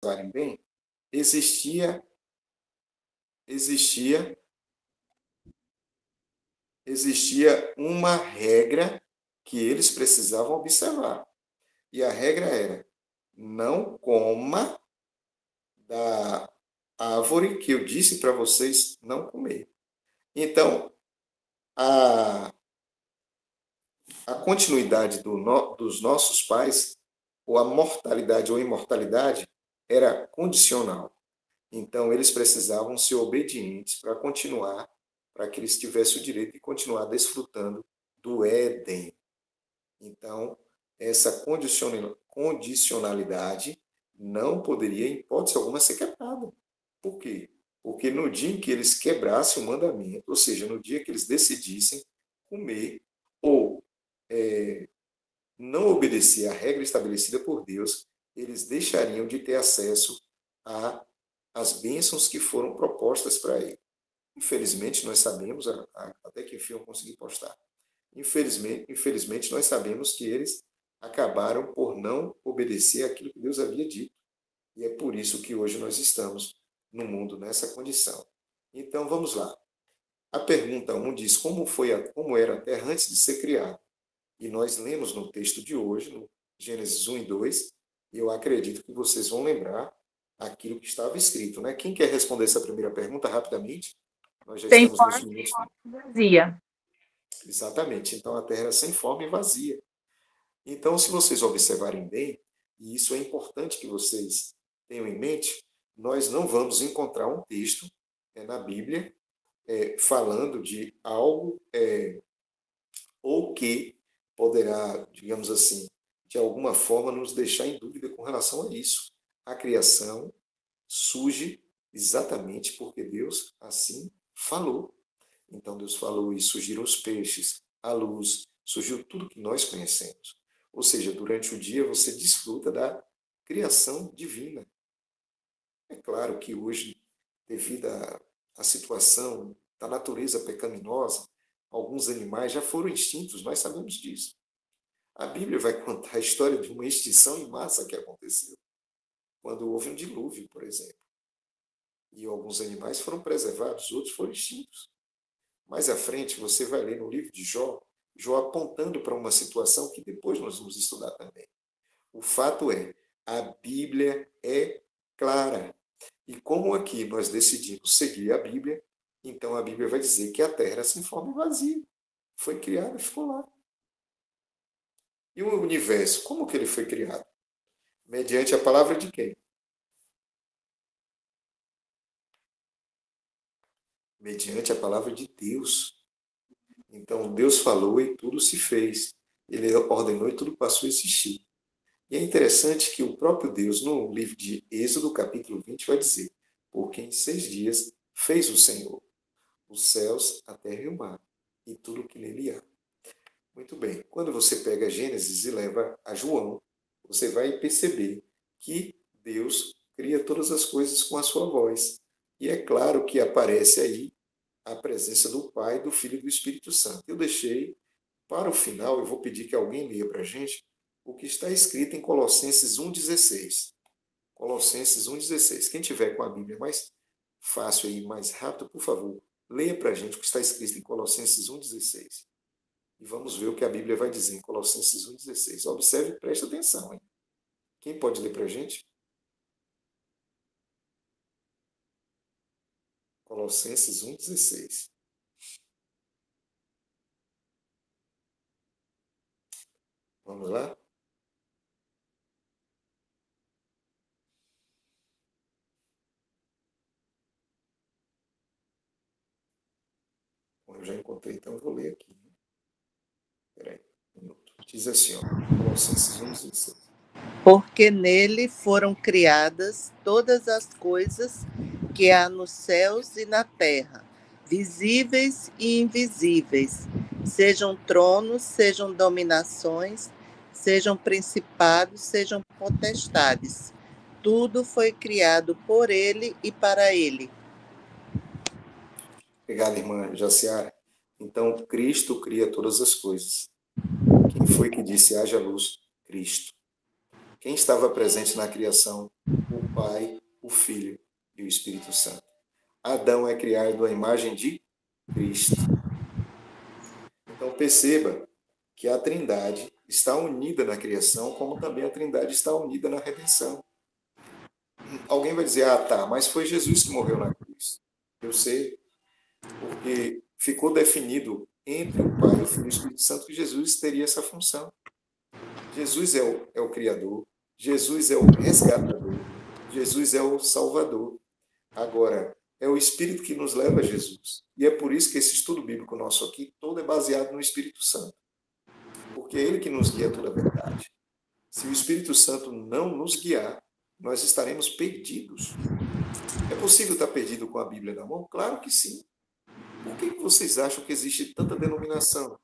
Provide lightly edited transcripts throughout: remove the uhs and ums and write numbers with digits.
observarem bem, existia uma regra que eles precisavam observar. E a regra era: não coma da árvore que eu disse para vocês não comer. Então, a continuidade dos nossos pais, ou a mortalidade ou imortalidade, era condicional. Então, eles precisavam ser obedientes para continuar, para que eles tivessem o direito de continuar desfrutando do Éden. Então, essa condicionalidade não poderia, em hipótese alguma, ser quebrada. Por quê? Porque no dia em que eles quebrassem o mandamento, ou seja, no dia que eles decidissem comer ou não obedecer à regra estabelecida por Deus, eles deixariam de ter acesso às bênçãos que foram propostas para ele. Infelizmente, nós sabemos, até que enfim eu consegui postar, infelizmente nós sabemos que eles acabaram por não obedecer àquilo que Deus havia dito. E é por isso que hoje nós estamos no mundo nessa condição. Então, vamos lá. A pergunta 1 diz como era a terra antes de ser criada. E nós lemos no texto de hoje, no Gênesis 1 e 2, e eu acredito que vocês vão lembrar aquilo que estava escrito, né? Quem quer responder essa primeira pergunta rapidamente? Nós já Sem estamos nos forma minutos. e vazia. Exatamente. Então, a terra era sem forma e vazia. Então, se vocês observarem bem, e isso é importante que vocês tenham em mente, nós não vamos encontrar um texto na Bíblia falando de algo ou que poderá, digamos assim, de alguma forma nos deixar em dúvida com relação a isso. A criação surge exatamente porque Deus assim falou. Então Deus falou e surgiram os peixes, a luz, surgiu tudo que nós conhecemos. Ou seja, durante o dia você desfruta da criação divina. É claro que hoje, devido à situação da natureza pecaminosa, alguns animais já foram extintos, nós sabemos disso. A Bíblia vai contar a história de uma extinção em massa que aconteceu, quando houve um dilúvio, por exemplo. E alguns animais foram preservados, outros foram extintos. Mais à frente, você vai ler no livro de Jó, Jó apontando para uma situação que depois nós vamos estudar também. O fato é, a Bíblia é clara. E como aqui nós decidimos seguir a Bíblia, então a Bíblia vai dizer que a terra era sem forma e vazia. Foi criada e ficou lá. E o universo, como que ele foi criado? Mediante a palavra de quem? Mediante a palavra de Deus. Então, Deus falou e tudo se fez. Ele ordenou e tudo passou a existir. E é interessante que o próprio Deus, no livro de Êxodo, capítulo 20, vai dizer: porque em 6 dias fez o Senhor os céus, a terra e o mar, e tudo o que nele há. Muito bem. Quando você pega Gênesis e leva a João, você vai perceber que Deus cria todas as coisas com a sua voz. E é claro que aparece aí a presença do Pai, do Filho e do Espírito Santo. Eu deixei para o final, eu vou pedir que alguém leia para a gente o que está escrito em Colossenses 1,16. Colossenses 1,16. Quem tiver com a Bíblia mais fácil e mais rápido, por favor, leia para a gente o que está escrito em Colossenses 1,16. E vamos ver o que a Bíblia vai dizer em Colossenses 1,16. Observe e preste atenção. Hein? Quem pode ler para a gente? Colossenses 1,16. Vamos lá? Bom, eu já encontrei, então eu vou ler aqui. Espera aí, um minuto. Diz assim, ó, Colossenses 1,16. Porque nele foram criadas todas as coisas que há nos céus e na terra, visíveis e invisíveis, sejam tronos, sejam dominações, sejam principados, sejam potestades. Tudo foi criado por ele e para ele. Obrigado, irmã Jaciara. Então, Cristo cria todas as coisas. Quem foi que disse haja luz? Cristo. Quem estava presente na criação? O Pai, o Filho e o Espírito Santo. Adão é criado à imagem de Cristo. Então perceba que a Trindade está unida na criação, como também a Trindade está unida na redenção. Alguém vai dizer, tá, mas foi Jesus que morreu na cruz. Eu sei, porque ficou definido entre o Pai, o Filho e o Espírito Santo que Jesus teria essa função. Jesus é o Criador, Jesus é o resgatador, Jesus é o Salvador. Agora, é o Espírito que nos leva a Jesus. E é por isso que esse estudo bíblico nosso aqui, todo é baseado no Espírito Santo. Porque é ele que nos guia a toda a verdade. Se o Espírito Santo não nos guiar, nós estaremos perdidos. É possível estar perdido com a Bíblia na mão? Claro que sim. Por que vocês acham que existe tanta denominação?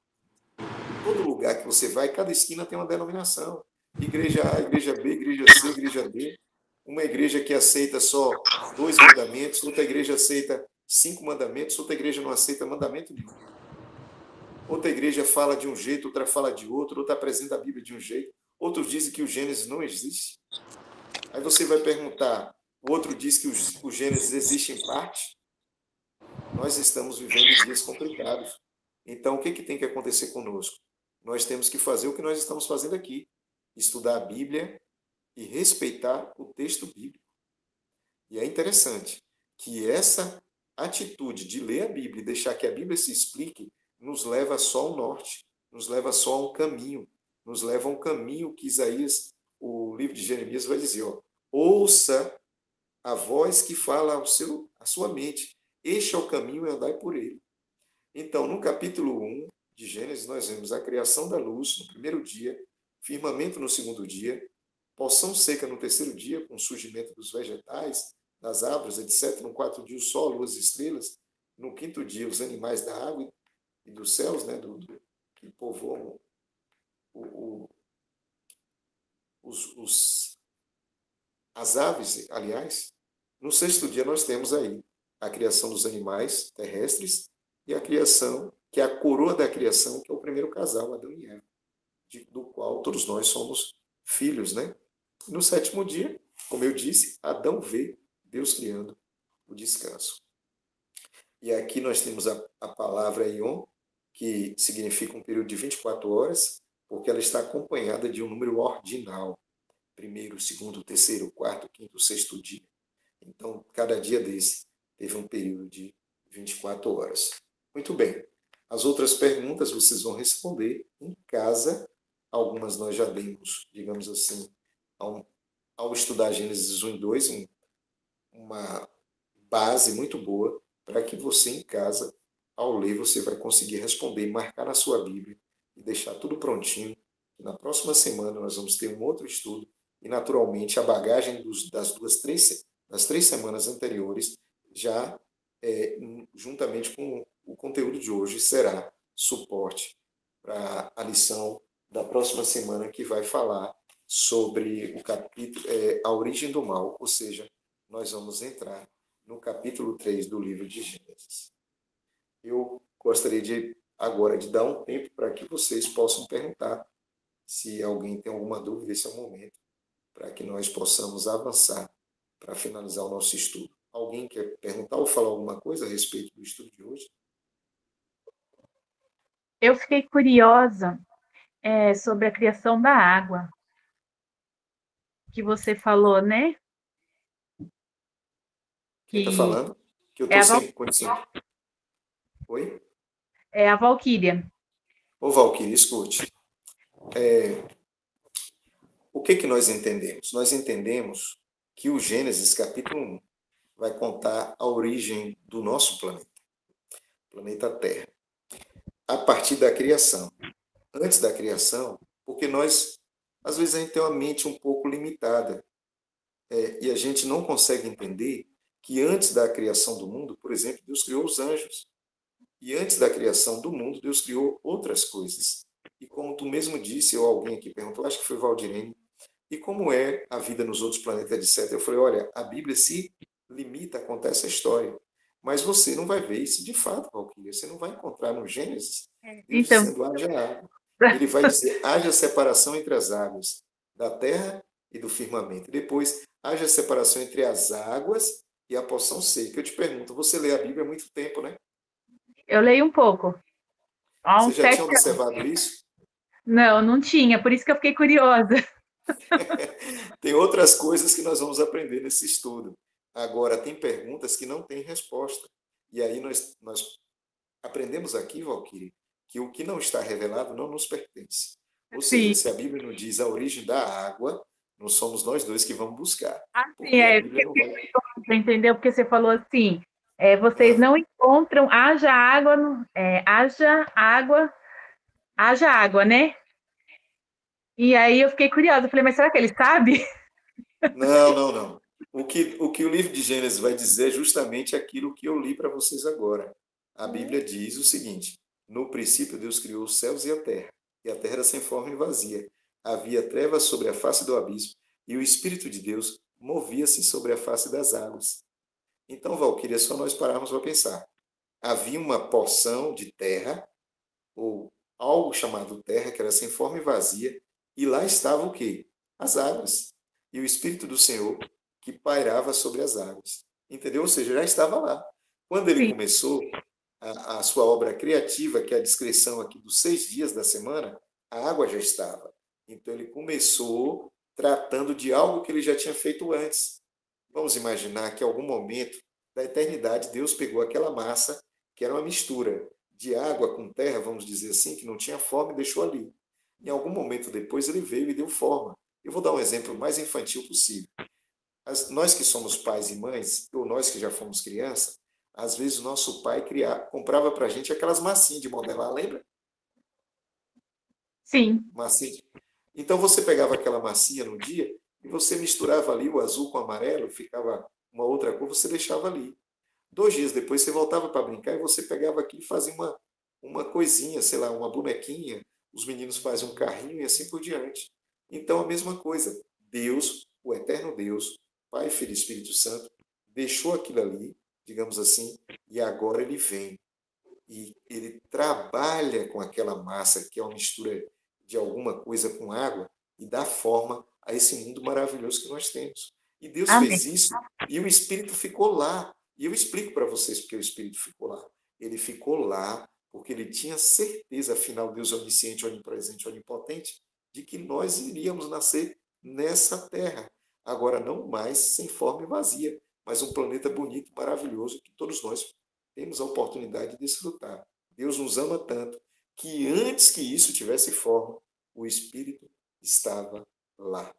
Todo lugar que você vai, cada esquina tem uma denominação. Igreja A, igreja B, igreja C, igreja D. Uma igreja que aceita só 2 mandamentos, outra igreja aceita 5 mandamentos, outra igreja não aceita mandamento nenhum. Outra igreja fala de um jeito, outra fala de outro, outra apresenta a Bíblia de um jeito, outros dizem que o Gênesis não existe. Aí você vai perguntar, o outro diz que o Gênesis existe em parte. Nós estamos vivendo dias complicados. Então, o que tem que acontecer conosco? Nós temos que fazer o que nós estamos fazendo aqui, estudar a Bíblia e respeitar o texto bíblico. E é interessante que essa atitude de ler a Bíblia e deixar que a Bíblia se explique nos leva só ao norte, nos leva só a um caminho, nos leva a um caminho que Isaías, o livro de Jeremias, vai dizer, ouça a voz que fala à sua mente, este é o caminho e andai por ele. Então, no capítulo 1 de Gênesis, nós vemos a criação da luz no primeiro dia, firmamento no segundo dia, porção seca no terceiro dia, com o surgimento dos vegetais, das árvores, etc. No quarto dia, o sol, luas e estrelas. No quinto dia, os animais da água e dos céus, né, que povoam as aves, aliás. No sexto dia, nós temos aí a criação dos animais terrestres e a criação, que é a coroa da criação, que é o primeiro casal, Adão e Eva, do qual todos nós somos filhos, né? No sétimo dia, como eu disse, Adão vê Deus criando o descanso. E aqui nós temos a palavra Yom, que significa um período de 24 horas, porque ela está acompanhada de um número ordinal. Primeiro, segundo, terceiro, quarto, quinto, sexto dia. Então, cada dia desse teve um período de 24 horas. Muito bem. As outras perguntas vocês vão responder em casa. Algumas nós já demos, digamos assim, ao estudar Gênesis 1 e 2, uma base muito boa para que você em casa, ao ler, você vai conseguir responder, marcar na sua Bíblia e deixar tudo prontinho. Na próxima semana nós vamos ter um outro estudo e, naturalmente, a bagagem das 3 semanas anteriores já, juntamente com o conteúdo de hoje, será suporte para a lição da próxima semana, que vai falar sobre o capítulo, a origem do mal, ou seja, nós vamos entrar no capítulo 3 do livro de Gênesis. Eu gostaria agora de dar um tempo para que vocês possam perguntar, se alguém tem alguma dúvida, esse é o momento, para que nós possamos avançar para finalizar o nosso estudo. Alguém quer perguntar ou falar alguma coisa a respeito do estudo de hoje? Eu fiquei curiosa sobre a criação da água, que você falou, né? Quem está falando? Que eu estou sem condição. Oi? É a Valquíria. Ô, Valquíria, escute. O que nós entendemos? Nós entendemos que o Gênesis, capítulo 1, vai contar a origem do nosso planeta Terra, a partir da criação. Antes da criação, porque nós, às vezes, a gente tem uma mente um pouco limitada, e a gente não consegue entender que antes da criação do mundo, por exemplo, Deus criou os anjos. E antes da criação do mundo, Deus criou outras coisas. E como tu mesmo disse, ou alguém aqui perguntou, acho que foi Valdirene, e como é a vida nos outros planetas, etc. Eu falei, olha, a Bíblia se limita a contar essa história. Mas você não vai ver isso de fato, Valquíria. Você não vai encontrar no Gênesis Deus dizendo, haja água. Ele vai dizer, haja separação entre as águas da terra e do firmamento. E depois, haja separação entre as águas e a porção seca. Eu te pergunto, você lê a Bíblia há muito tempo, né? Eu leio um pouco. Há Você uns já tinha 7 anos. observado isso? Não, não tinha, por isso que eu fiquei curiosa. Tem outras coisas que nós vamos aprender nesse estudo. Agora, tem perguntas que não têm resposta. E aí nós aprendemos aqui, Valquíria, que o que não está revelado não nos pertence. Ou seja, Sim, se a Bíblia não diz a origem da água, não somos nós dois que vamos buscar, assim, porque a Bíblia não vai. você entendeu? Porque você falou assim, vocês Ah, não encontram, haja água, haja água, né? E aí eu fiquei curiosa, eu falei, mas será que ele sabe? não, não, não. O que o livro de Gênesis vai dizer é justamente aquilo que eu li para vocês agora. A Bíblia diz o seguinte: no princípio Deus criou os céus e a terra era sem forma e vazia. Havia trevas sobre a face do abismo, e o Espírito de Deus movia-se sobre a face das águas. Então, Valquíria, é só nós pararmos para pensar. Havia uma porção de terra, ou algo chamado terra, que era sem forma e vazia, e lá estava o quê? As águas. E o Espírito do Senhor que pairava sobre as águas. Entendeu? Ou seja, já estava lá. Quando ele Sim, começou a sua obra criativa, que é a descrição aqui dos 6 dias da semana, a água já estava. Então ele começou tratando de algo que ele já tinha feito antes. Vamos imaginar que em algum momento da eternidade Deus pegou aquela massa, que era uma mistura de água com terra, vamos dizer assim, que não tinha forma e deixou ali. Em algum momento depois ele veio e deu forma. Eu vou dar um exemplo mais infantil possível. Nós que somos pais e mães, ou nós que já fomos criança, às vezes o nosso pai comprava para a gente aquelas massinhas de modelar, lembra? sim, Massinha. Então você pegava aquela massinha no dia e você misturava ali o azul com o amarelo, ficava uma outra cor, você deixava ali. 2 dias depois você voltava para brincar e você pegava aqui e fazia uma coisinha, sei lá, uma bonequinha. Os meninos fazem um carrinho e assim por diante. Então a mesma coisa. Deus, o eterno Deus, Pai, Filho e Espírito Santo, deixou aquilo ali, digamos assim, e agora ele vem e ele trabalha com aquela massa, que é uma mistura de alguma coisa com água, e dá forma a esse mundo maravilhoso que nós temos. E Deus amém. fez isso e o Espírito ficou lá. E eu explico para vocês porque o Espírito ficou lá. Ele ficou lá porque ele tinha certeza, afinal, Deus é onisciente, onipresente, onipotente, de que nós iríamos nascer nessa terra. Agora, não mais sem forma e vazia, mas um planeta bonito, maravilhoso, que todos nós temos a oportunidade de desfrutar. Deus nos ama tanto que antes que isso tivesse forma, o Espírito estava lá.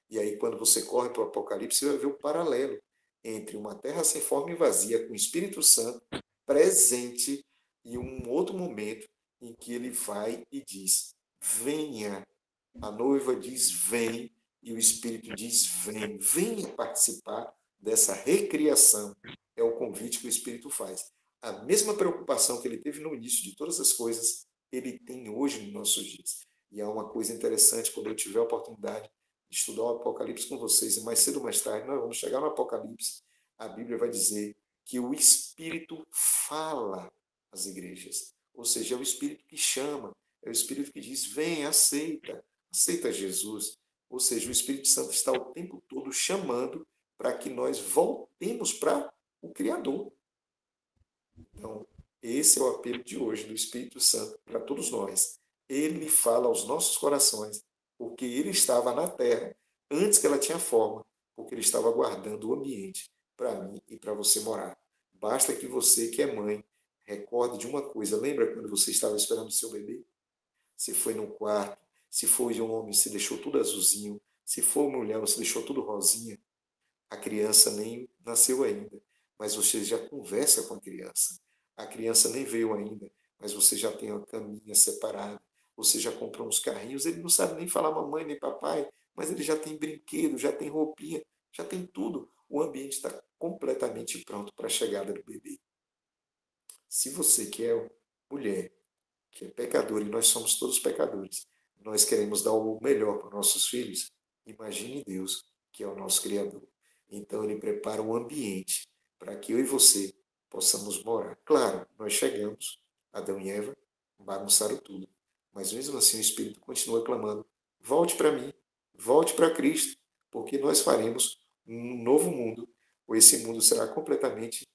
E aí, quando você corre para o Apocalipse, você vai ver o paralelo entre uma terra sem forma e vazia, com o Espírito Santo presente, e um outro momento em que ele vai e diz: venha. A noiva diz: vem. E o Espírito diz: vem. Venha participar dessa recriação. É o convite que o Espírito faz. A mesma preocupação que ele teve no início de todas as coisas, ele tem hoje nos nossos dias. E há uma coisa interessante, quando eu tiver a oportunidade de estudar o Apocalipse com vocês, e mais cedo ou mais tarde nós vamos chegar no Apocalipse, a Bíblia vai dizer que o Espírito fala às igrejas. Ou seja, é o Espírito que chama, é o Espírito que diz: vem, aceita Jesus. Ou seja, o Espírito Santo está o tempo todo chamando para que nós voltemos para o Criador. Então, esse é o apelo de hoje do Espírito Santo para todos nós. Ele fala aos nossos corações, porque ele estava na terra antes que ela tinha forma, porque ele estava guardando o ambiente para mim e para você morar. Basta que você, que é mãe, recorde de uma coisa. Lembra quando você estava esperando o seu bebê? Você foi no quarto, se foi um homem, você deixou tudo azulzinho, se for mulher, você deixou tudo rosinha. A criança nem nasceu ainda, mas você já conversa com a criança. A criança nem veio ainda, mas você já tem uma caminha separada. Você já comprou uns carrinhos, ele não sabe nem falar mamãe nem papai, mas ele já tem brinquedo, já tem roupinha, já tem tudo. O ambiente está completamente pronto para a chegada do bebê. Se você que é mulher, que é pecador, e nós somos todos pecadores, nós queremos dar o melhor para os nossos filhos, imagine Deus, que é o nosso Criador. Então ele prepara um ambiente para que eu e você possamos morar. Claro, nós chegamos, Adão e Eva bagunçaram tudo, mas mesmo assim o Espírito continua clamando: volte para mim, volte para Cristo, porque nós faremos um novo mundo, ou esse mundo será completamente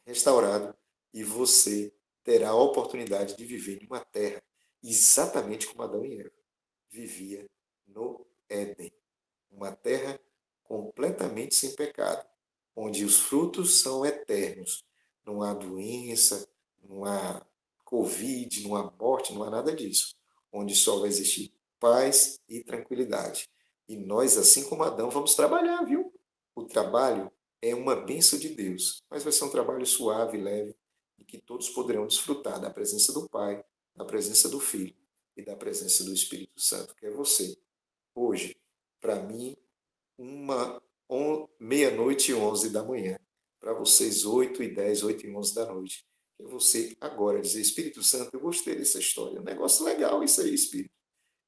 restaurado e você terá a oportunidade de viver em uma terra exatamente como Adão e Eva vivia no Éden. Uma terra completamente sem pecado, onde os frutos são eternos. Não há doença, não há Covid, não há morte, não há nada disso. Onde só vai existir paz e tranquilidade. E nós, assim como Adão, vamos trabalhar, viu? O trabalho é uma bênção de Deus, mas vai ser um trabalho suave, leve, e que todos poderão desfrutar da presença do Pai, da presença do Filho e da presença do Espírito Santo, que é você. Hoje, para mim, meia-noite e 11 da manhã. Para vocês, 8h10, 8h11 da noite. É você agora dizer, Espírito Santo, eu gostei dessa história. Um negócio legal isso aí, Espírito.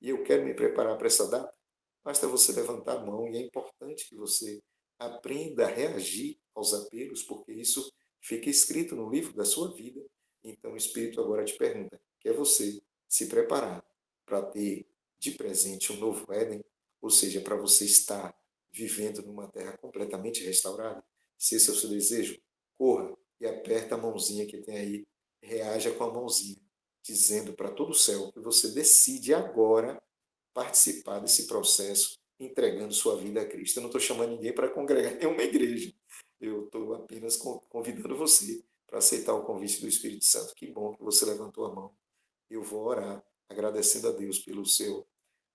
E eu quero me preparar para essa data. Basta você levantar a mão e é importante que você aprenda a reagir aos apelos, porque isso fica escrito no livro da sua vida. Então o Espírito agora te pergunta, quer você se preparar para ter de presente um novo Éden? Ou seja, para você estar vivendo numa terra completamente restaurada? Se esse é o seu desejo, corra e aperta a mãozinha que tem aí, reaja com a mãozinha, dizendo para todo o céu que você decide agora participar desse processo, entregando sua vida a Cristo. Eu não estou chamando ninguém para congregar em nenhuma igreja. Eu estou apenas convidando você para aceitar o convite do Espírito Santo. Que bom que você levantou a mão. Eu vou orar, agradecendo a Deus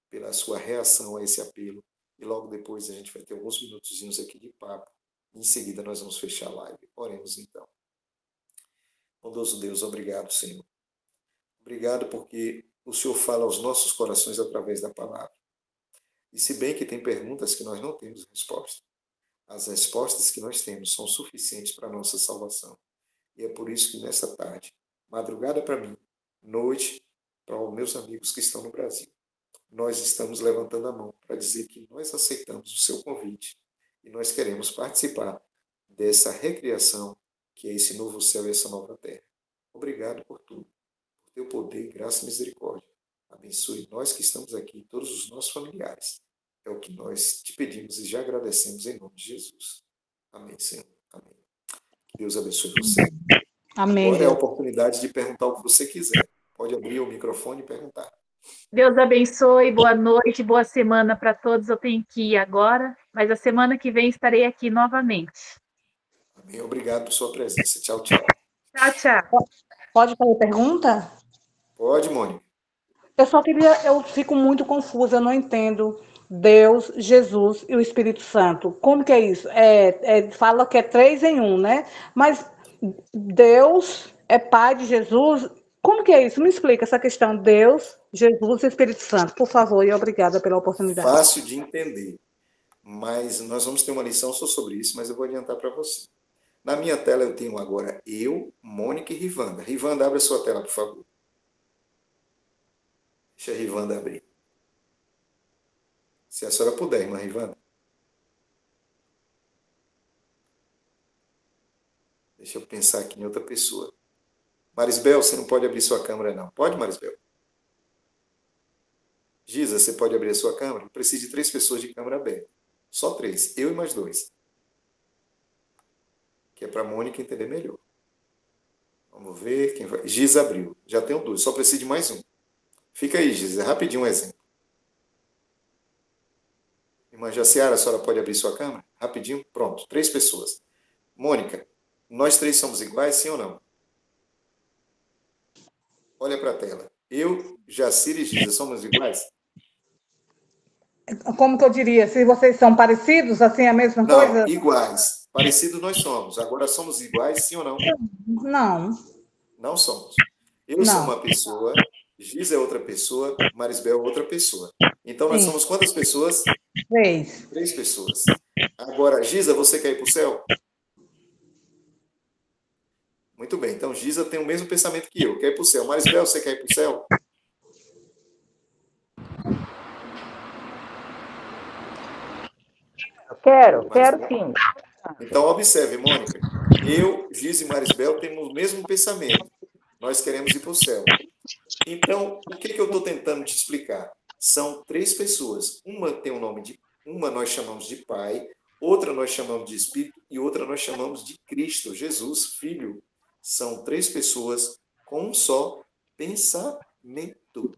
pela sua reação a esse apelo. E logo depois a gente vai ter alguns minutozinhos aqui de papo. Em seguida nós vamos fechar a live. Oremos então. Bondoso Deus, obrigado, Senhor. Obrigado porque o Senhor fala aos nossos corações através da palavra. E se bem que tem perguntas que nós não temos resposta, as respostas que nós temos são suficientes para a nossa salvação. E é por isso que nessa tarde, madrugada para mim, noite para os meus amigos que estão no Brasil, nós estamos levantando a mão para dizer que nós aceitamos o seu convite e nós queremos participar dessa recriação que é esse novo céu e essa nova terra. Obrigado por tudo, por teu poder, graça e misericórdia. Abençoe nós que estamos aqui, todos os nossos familiares. É o que nós te pedimos e já agradecemos em nome de Jesus. Amém, Senhor. Amém. Que Deus abençoe você. Amém. Agora é a oportunidade de perguntar o que você quiser. Pode abrir o microfone e perguntar. Deus abençoe, boa noite, boa semana para todos. Eu tenho que ir agora, mas a semana que vem estarei aqui novamente. Amém. Obrigado por sua presença. Tchau, tchau. Tchau, tchau. Pode fazer pergunta? Pode, Mônica. Eu fico muito confusa, eu não entendo Deus, Jesus e o Espírito Santo. Como que é isso? Fala que é 3 em 1, né? Mas Deus é Pai de Jesus. Como que é isso? Me explica essa questão. Deus, Jesus e Espírito Santo, por favor, e obrigada pela oportunidade. Fácil de entender, mas nós vamos ter uma lição só sobre isso, mas eu vou adiantar para você. Na minha tela eu tenho agora eu, Mônica e Rivanda. Rivanda, abre a sua tela, por favor. Deixa a Rivanda abrir. Se a senhora puder, irmã Rivanda. Deixa eu pensar aqui em outra pessoa. Marisbel, você não pode abrir sua câmera, não. Pode, Marisbel? Giza, você pode abrir a sua câmera? Eu preciso de 3 pessoas de câmera aberta. Só 3. Eu e mais 2. Que é para a Mônica entender melhor. Vamos ver quem vai. Giza abriu. Já tenho 2. Só preciso de mais 1. Fica aí, Giza. Rapidinho um exemplo. Irmã Jaciara, a senhora pode abrir sua câmera? Rapidinho. Pronto. 3 pessoas. Mônica, nós 3 somos iguais, sim ou não? Olha para a tela. Eu, Jacira e Giza somos iguais? Como que eu diria? Se vocês são parecidos, assim, a mesma coisa? Não, iguais. Parecidos nós somos. Agora somos iguais, sim ou não? Não. Não somos. Eu sou uma pessoa, Giza é outra pessoa, Marisbel é outra pessoa. Então nós somos quantas pessoas? 3. 3 pessoas. Agora, Giza, você quer ir para o céu? Muito bem. Então, Giza tem o mesmo pensamento que eu. Quer ir para o céu. Marisbel, você quer ir para o céu? Quero sim. Então, observe, Mônica. Eu, Giza e Marisbel temos o mesmo pensamento. Nós queremos ir para o céu. Então, o que eu estou tentando te explicar? São 3 pessoas. Uma tem o nome de... Uma nós chamamos de pai, outra nós chamamos de Espírito e outra nós chamamos de Cristo, Jesus, Filho. São três pessoas com um só pensamento.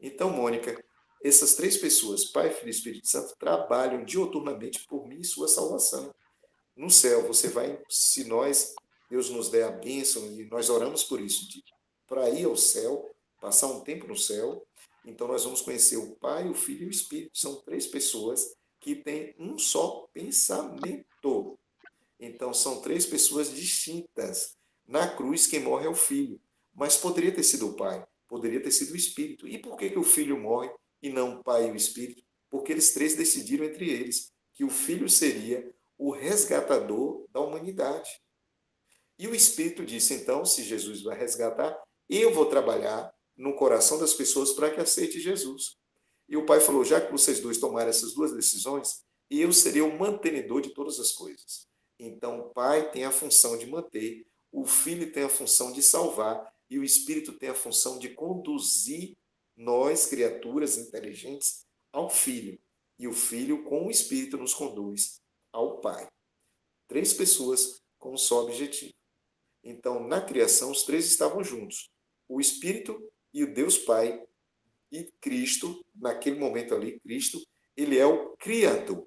Então, Mônica, essas três pessoas, Pai, Filho e Espírito Santo, trabalham diuturnamente por mim e sua salvação. No céu, você vai, se Deus nos der a bênção, e nós oramos por isso, para ir ao céu, passar um tempo no céu, então nós vamos conhecer o Pai, o Filho e o Espírito. São três pessoas que têm um só pensamento. Então, são três pessoas distintas. Na cruz, quem morre é o Filho. Mas poderia ter sido o Pai, poderia ter sido o Espírito. E por que o Filho morre e não o Pai e o Espírito? Porque eles três decidiram entre eles que o Filho seria o resgatador da humanidade. E o Espírito disse, então, se Jesus vai resgatar, eu vou trabalhar no coração das pessoas para que aceite Jesus. E o Pai falou, já que vocês dois tomaram essas duas decisões, eu serei o mantenedor de todas as coisas. Então, o Pai tem a função de manter, o Filho tem a função de salvar, e o Espírito tem a função de conduzir nós, criaturas inteligentes, ao Filho. E o Filho, com o Espírito, nos conduz ao Pai. Três pessoas com um só objetivo. Então, na criação, os três estavam juntos. O Espírito e o Deus Pai e Cristo, naquele momento ali, Cristo, ele é o Criador.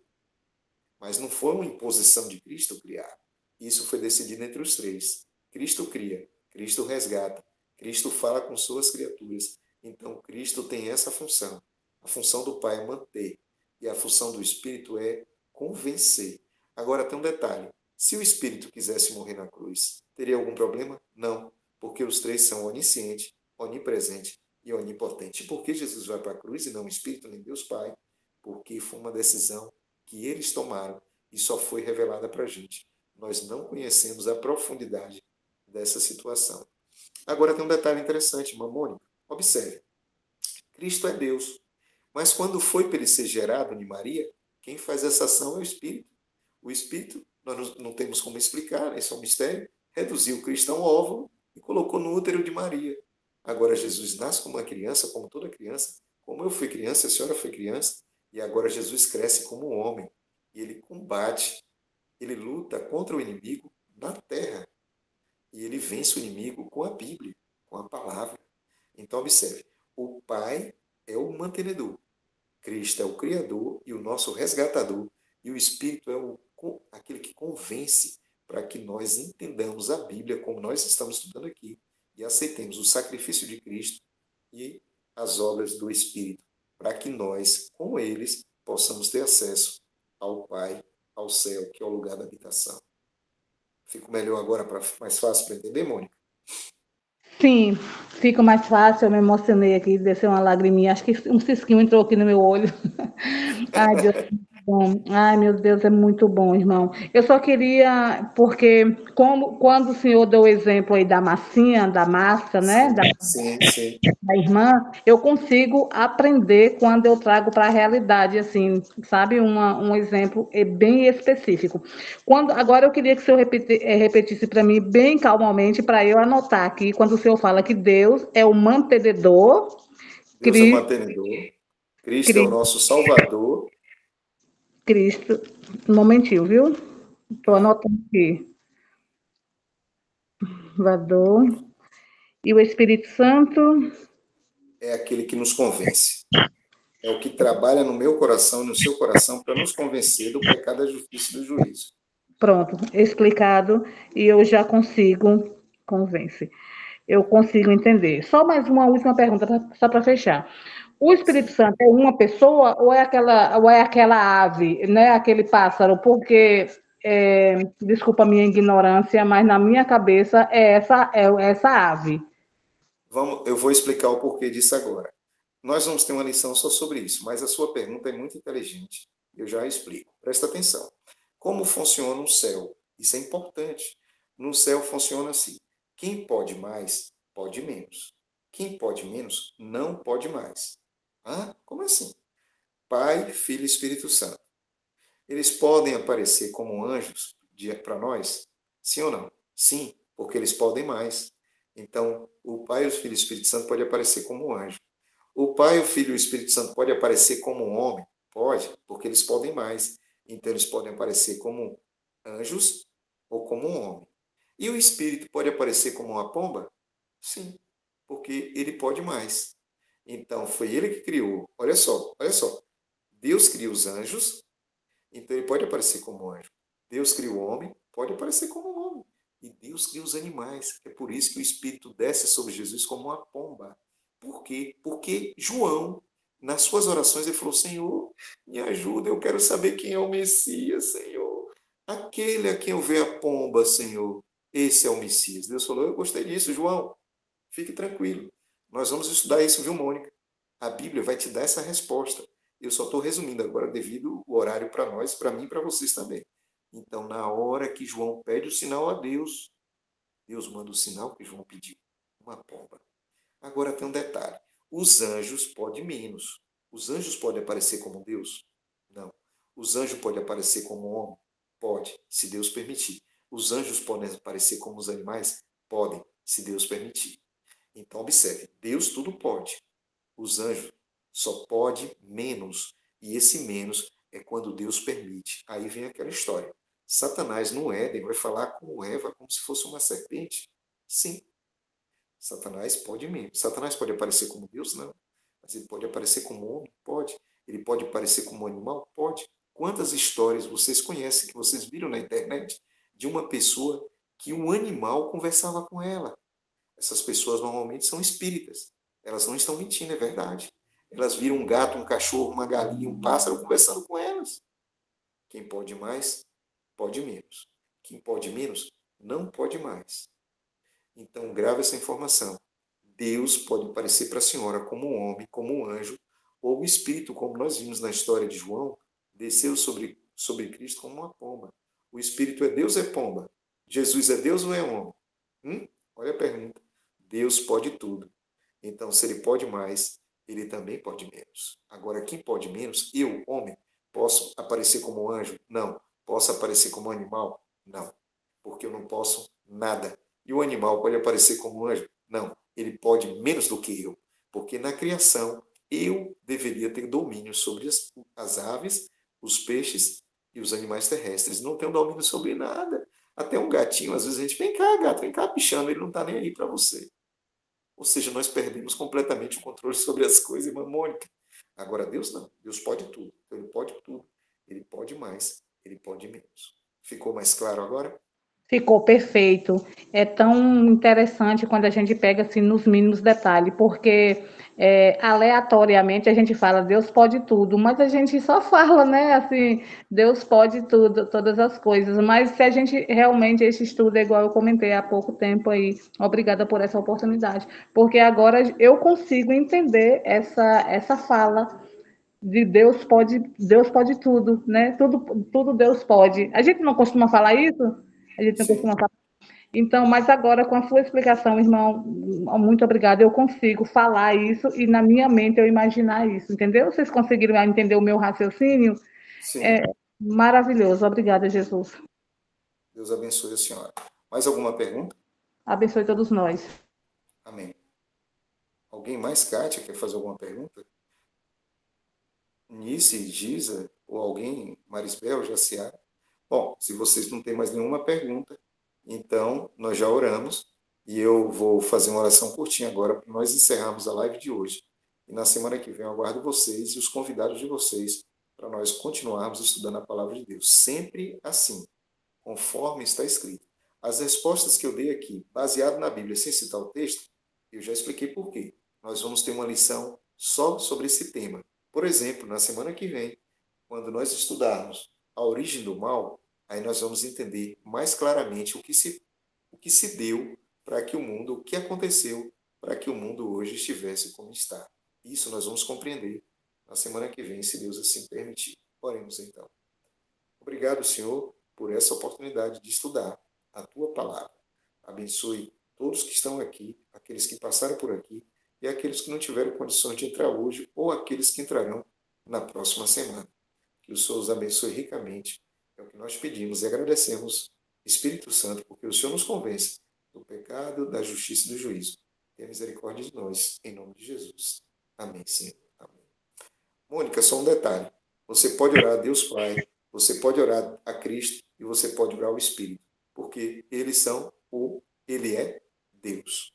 Mas não foi uma imposição de Cristo criar. Isso foi decidido entre os três. Cristo cria, Cristo resgata, Cristo fala com suas criaturas. Então, Cristo tem essa função. A função do Pai é manter. E a função do Espírito é convencer. Agora, tem um detalhe. Se o Espírito quisesse morrer na cruz, teria algum problema? Não, porque os três são onisciente, onipresente e onipotente. E por que Jesus vai para a cruz e não o Espírito nem Deus Pai? Porque foi uma decisão que eles tomaram e só foi revelada para a gente. Nós não conhecemos a profundidade dessa situação. Agora tem um detalhe interessante, irmã Mônica. Observe. Cristo é Deus. Mas quando foi para ele ser gerado de Maria, quem faz essa ação é o Espírito. O Espírito, nós não temos como explicar, esse é um mistério, reduziu Cristo a um óvulo e colocou no útero de Maria. Agora Jesus nasce como uma criança, como toda criança. Como eu fui criança, a senhora foi criança, e agora Jesus cresce como um homem. E ele combate, ele luta contra o inimigo na terra. E ele vence o inimigo com a Bíblia, com a palavra. Então, observe, o Pai é o mantenedor, Cristo é o Criador e o nosso resgatador, e o Espírito é aquele que convence para que nós entendamos a Bíblia como nós estamos estudando aqui e aceitemos o sacrifício de Cristo e as obras do Espírito, para que nós, com eles, possamos ter acesso ao Pai, ao céu, que é o lugar da habitação. Fico melhor agora, mais fácil para entender, Mônica? Sim, fica mais fácil. Eu me emocionei aqui, desceu uma lagriminha. Acho que um cisquinho entrou aqui no meu olho. Ai, Deus, é muito bom. Ai, meu Deus, é muito bom, irmão. Eu só queria, porque quando o senhor deu o exemplo aí da massinha, da massa, né? Sim. Da irmã, eu consigo aprender quando eu trago para a realidade, assim, sabe? Um exemplo bem específico. Agora eu queria que o senhor repetisse para mim bem calmamente, para eu anotar aqui, quando o senhor fala que Deus é o mantenedor, Deus é o mantenedor, Cristo é o nosso Salvador. Cristo, um momentinho, viu? Estou anotando aqui. Salvador. E o Espírito Santo? É aquele que nos convence. É o que trabalha no meu coração e no seu coração para nos convencer do pecado, da justiça e do juízo. Pronto, explicado, e eu já consigo convence. Eu consigo entender. Só mais uma última pergunta, só para fechar. O Espírito Santo é uma pessoa ou é aquela ave, né? Aquele pássaro? Porque, desculpa a minha ignorância, mas na minha cabeça é essa ave. Eu vou explicar o porquê disso agora. Nós vamos ter uma lição só sobre isso, mas a sua pergunta é muito inteligente. Eu já explico. Presta atenção. Como funciona o céu? Isso é importante. No céu funciona assim. Quem pode mais, pode menos. Quem pode menos, não pode mais. Ah, como assim? Pai, Filho e Espírito Santo. Eles podem aparecer como anjos para nós? Sim ou não? Sim, porque eles podem mais. Então, o Pai, o Filho e o Espírito Santo pode aparecer como anjo. O Pai, o Filho e o Espírito Santo pode aparecer como um homem? Pode, porque eles podem mais. Então, eles podem aparecer como anjos ou como um homem. E o espírito pode aparecer como uma pomba? Sim, porque ele pode mais. Então, foi ele que criou. Olha só, olha só. Deus cria os anjos, então ele pode aparecer como anjo. Deus cria o homem, pode aparecer como um homem. E Deus cria os animais. É por isso que o Espírito desce sobre Jesus como uma pomba. Por quê? Porque João, nas suas orações, ele falou: Senhor, me ajuda, eu quero saber quem é o Messias, Senhor. Aquele a quem eu ver a pomba, Senhor, esse é o Messias. Deus falou: eu gostei disso, João. Fique tranquilo. Nós vamos estudar isso, viu, Mônica? A Bíblia vai te dar essa resposta. Eu só estou resumindo agora devido o horário para nós, para mim e para vocês também. Então, na hora que João pede o sinal a Deus, Deus manda o sinal que João pediu, uma pomba. Agora tem um detalhe. Os anjos podem menos. Os anjos podem aparecer como Deus? Não. Os anjos podem aparecer como homem? Pode, se Deus permitir. Os anjos podem aparecer como os animais? Podem, se Deus permitir. Então, observe, Deus tudo pode. Os anjos só pode menos. E esse menos é quando Deus permite. Aí vem aquela história. Satanás no Éden vai falar com Eva como se fosse uma serpente. Sim, Satanás pode menos. Satanás pode aparecer como Deus? Não. Mas ele pode aparecer como homem? Pode. Ele pode aparecer como animal? Pode. Quantas histórias vocês conhecem, que vocês viram na internet, de uma pessoa que um animal conversava com ela? Essas pessoas normalmente são espíritas. Elas não estão mentindo, é verdade. Elas viram um gato, um cachorro, uma galinha, um pássaro conversando com elas. Quem pode mais, pode menos. Quem pode menos, não pode mais. Então, grave essa informação. Deus pode aparecer para a senhora como um homem, como um anjo, ou o Espírito, como nós vimos na história de João, desceu sobre Cristo como uma pomba. O Espírito é Deus ou é pomba? Jesus é Deus ou é homem? Olha a pergunta. Deus pode tudo. Então, se ele pode mais, ele também pode menos. Agora, quem pode menos? Eu, homem, posso aparecer como um anjo? Não. Posso aparecer como um animal? Não. Porque eu não posso nada. E o animal pode aparecer como um anjo? Não. Ele pode menos do que eu. Porque na criação, eu deveria ter domínio sobre as aves, os peixes e os animais terrestres. Não tenho domínio sobre nada. Até um gatinho, às vezes a gente, vem cá, gato, vem cá, pichando, ele não está nem aí para você. Ou seja, nós perdemos completamente o controle sobre as coisas, irmã Mônica. Agora, Deus não. Deus pode tudo. Então, ele pode tudo. Ele pode mais, ele pode menos. Ficou mais claro agora? Ficou perfeito. É tão interessante quando a gente pega assim nos mínimos detalhes, porque aleatoriamente a gente fala Deus pode tudo, mas a gente só fala, né? Assim, Deus pode tudo, todas as coisas. Mas se a gente realmente esse estudo é igual eu comentei há pouco tempo aí, obrigada por essa oportunidade, porque agora eu consigo entender essa fala de Deus pode tudo, né? Tudo Deus pode. A gente não costuma falar isso? A gente não Sim. costuma falar. Então, mas agora, com a sua explicação, irmão, muito obrigada, eu consigo falar isso e na minha mente eu imaginar isso, entendeu? Vocês conseguiram entender o meu raciocínio? É Sim. maravilhoso. Obrigada, Jesus. Deus abençoe a senhora. Mais alguma pergunta? Abençoe todos nós. Amém. Alguém mais, Kátia, quer fazer alguma pergunta? Nice, Giza, ou alguém, Marisbel, Jaciara? Bom, se vocês não têm mais nenhuma pergunta, então nós já oramos e eu vou fazer uma oração curtinha agora para nós encerrarmos a live de hoje. E na semana que vem eu aguardo vocês e os convidados de vocês para nós continuarmos estudando a palavra de Deus. Sempre assim, conforme está escrito. As respostas que eu dei aqui, baseado na Bíblia, sem citar o texto, eu já expliquei por quê. Nós vamos ter uma lição só sobre esse tema. Por exemplo, na semana que vem, quando nós estudarmos a origem do mal, aí nós vamos entender mais claramente o que se deu para que o mundo, o que aconteceu para que o mundo hoje estivesse como está. Isso nós vamos compreender na semana que vem, se Deus assim permitir. Oremos então. Obrigado, Senhor, por essa oportunidade de estudar a tua palavra. Abençoe todos que estão aqui, aqueles que passaram por aqui e aqueles que não tiveram condições de entrar hoje ou aqueles que entrarão na próxima semana. Que o Senhor os abençoe ricamente. É o que nós pedimos e agradecemos, Espírito Santo, porque o Senhor nos convence do pecado, da justiça e do juízo. Tenha misericórdia de nós, em nome de Jesus. Amém, Senhor. Amém. Mônica, só um detalhe. Você pode orar a Deus Pai Você pode orar a Cristo e você pode orar ao Espírito, porque ele é Deus.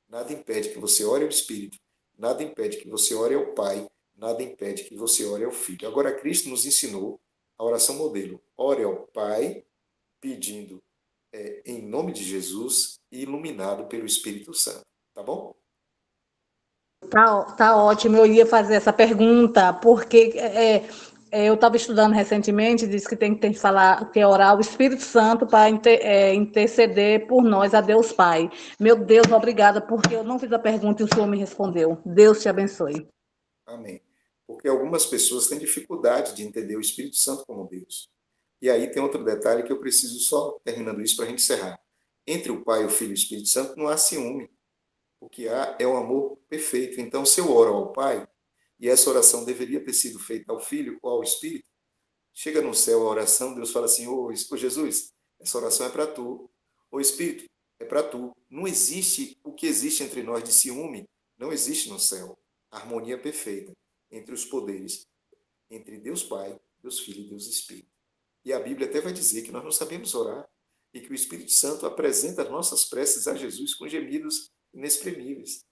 Nada impede que você ore ao Espírito, nada impede que você ore ao Pai, nada impede que você ore ao Filho. Agora, Cristo nos ensinou a oração modelo. Ore ao Pai, pedindo em nome de Jesus e iluminado pelo Espírito Santo. Tá bom? Tá ótimo, eu ia fazer essa pergunta, porque eu estava estudando recentemente, disse que tem que falar, que orar o Espírito Santo para interceder por nós a Deus Pai. Meu Deus, obrigada, porque eu não fiz a pergunta e o Senhor me respondeu. Deus te abençoe. Amém. Porque algumas pessoas têm dificuldade de entender o Espírito Santo como Deus. E aí tem outro detalhe que eu preciso só, terminando isso para a gente encerrar. Entre o Pai, o Filho e o Espírito Santo não há ciúme. O que há é o amor perfeito. Então, se eu oro ao Pai, e essa oração deveria ter sido feita ao Filho ou ao Espírito, chega no céu a oração, Deus fala assim, ô Jesus, essa oração é para tu. Ô Espírito, é para tu. Não existe o que existe entre nós de ciúme, não existe no céu. Harmonia perfeita entre os poderes, entre Deus Pai, Deus Filho e Deus Espírito. E a Bíblia até vai dizer que nós não sabemos orar e que o Espírito Santo apresenta as nossas preces a Jesus com gemidos inexprimíveis.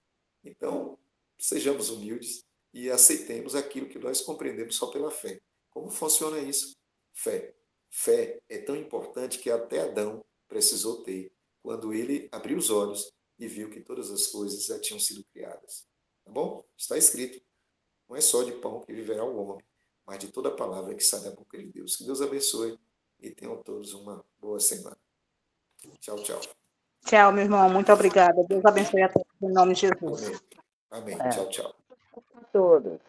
Então, sejamos humildes e aceitemos aquilo que nós compreendemos só pela fé. Como funciona isso? Fé. Fé é tão importante que até Adão precisou ter, quando ele abriu os olhos e viu que todas as coisas já tinham sido criadas. Tá bom? Está escrito. Não é só de pão que viverá o homem, mas de toda palavra que sai da boca de Deus. Que Deus abençoe e tenham todos uma boa semana. Tchau, tchau. Tchau, meu irmão. Muito obrigada. Deus abençoe a todos, em nome de Jesus. Amém. Amém. Tchau, tchau. A todos.